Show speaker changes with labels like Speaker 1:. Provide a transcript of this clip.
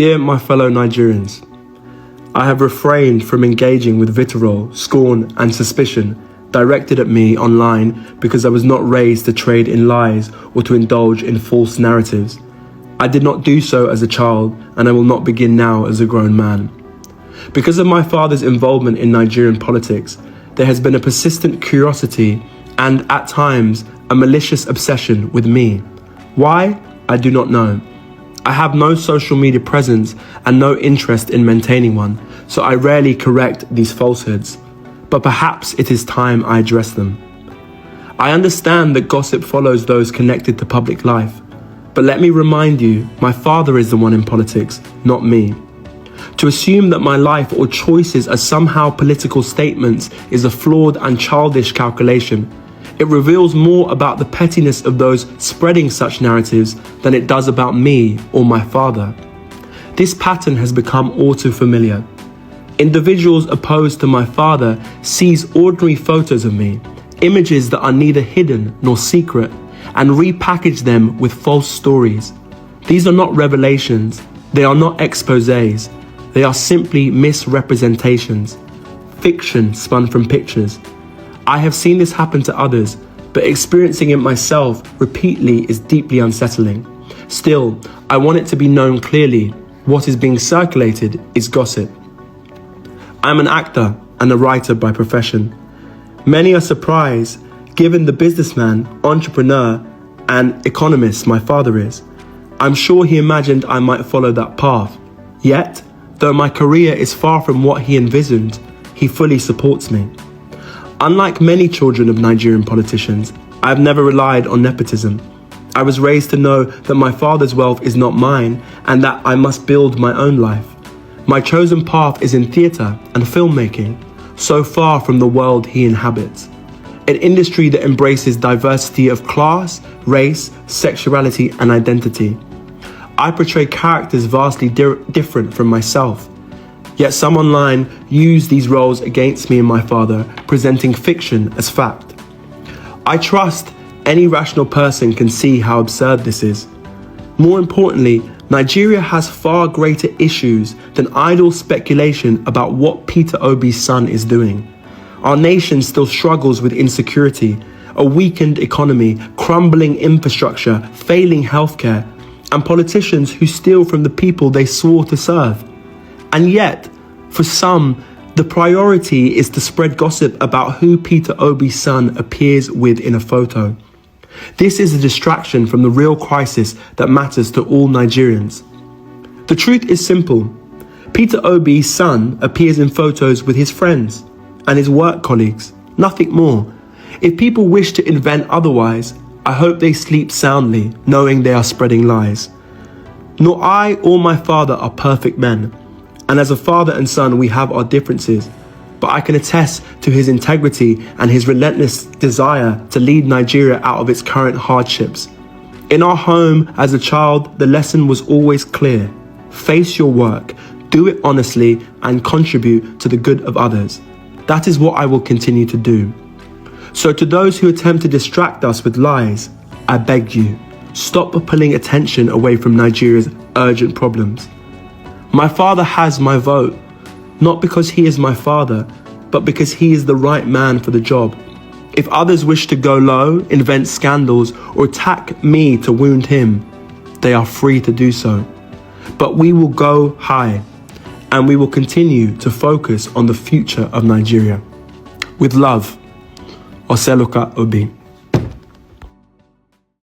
Speaker 1: Dear my fellow Nigerians, I have refrained from engaging with vitriol, scorn and suspicion directed at me online because I was not raised to trade in lies or to indulge in false narratives. I did not do so as a child, and I will not begin now as a grown man. Because of my father's involvement in Nigerian politics, there has been a persistent curiosity and, at times, a malicious obsession with me. Why? I do not know. I have no social media presence and no interest in maintaining one, so I rarely correct these falsehoods. But perhaps it is time I address them. I understand that gossip follows those connected to public life, but let me remind you, my father is the one in politics, not me. To assume that my life or choices are somehow political statements is a flawed and childish calculation. It reveals more about the pettiness of those spreading such narratives than it does about me or my father. This pattern has become all too familiar. Individuals opposed to my father seize ordinary photos of me, images that are neither hidden nor secret, and repackage them with false stories. These are not revelations, they are not exposés, they are simply misrepresentations, fiction spun from pictures. I have seen this happen to others, but experiencing it myself repeatedly is deeply unsettling. Still, I want it to be known clearly, what is being circulated is gossip. I'm an actor and a writer by profession. Many are surprised, given the businessman, entrepreneur, and economist my father is. I'm sure he imagined I might follow that path. Yet, though my career is far from what he envisioned, he fully supports me. Unlike many children of Nigerian politicians, I have never relied on nepotism. I was raised to know that my father's wealth is not mine and that I must build my own life. My chosen path is in theatre and filmmaking, so far from the world he inhabits. An industry that embraces diversity of class, race, sexuality and identity. I portray characters vastly different from myself. Yet some online use these roles against me and my father, presenting fiction as fact. I trust any rational person can see how absurd this is. More importantly, Nigeria has far greater issues than idle speculation about what Peter Obi's son is doing. Our nation still struggles with insecurity, a weakened economy, crumbling infrastructure, failing healthcare, and politicians who steal from the people they swore to serve. And yet, for some, the priority is to spread gossip about who Peter Obi's son appears with in a photo. This is a distraction from the real crisis that matters to all Nigerians. The truth is simple. Peter Obi's son appears in photos with his friends and his work colleagues, nothing more. If people wish to invent otherwise, I hope they sleep soundly, knowing they are spreading lies. Nor I or my father are perfect men. And as a father and son, we have our differences, but I can attest to his integrity and his relentless desire to lead Nigeria out of its current hardships. In our home as a child, the lesson was always clear. Face your work, do it honestly, and contribute to the good of others. That is what I will continue to do. So to those who attempt to distract us with lies, I beg you, stop pulling attention away from Nigeria's urgent problems. My father has my vote, not because he is my father, but because he is the right man for the job. If others wish to go low, invent scandals, or attack me to wound him, they are free to do so. But we will go high, and we will continue to focus on the future of Nigeria. With love, Oseloka Obi.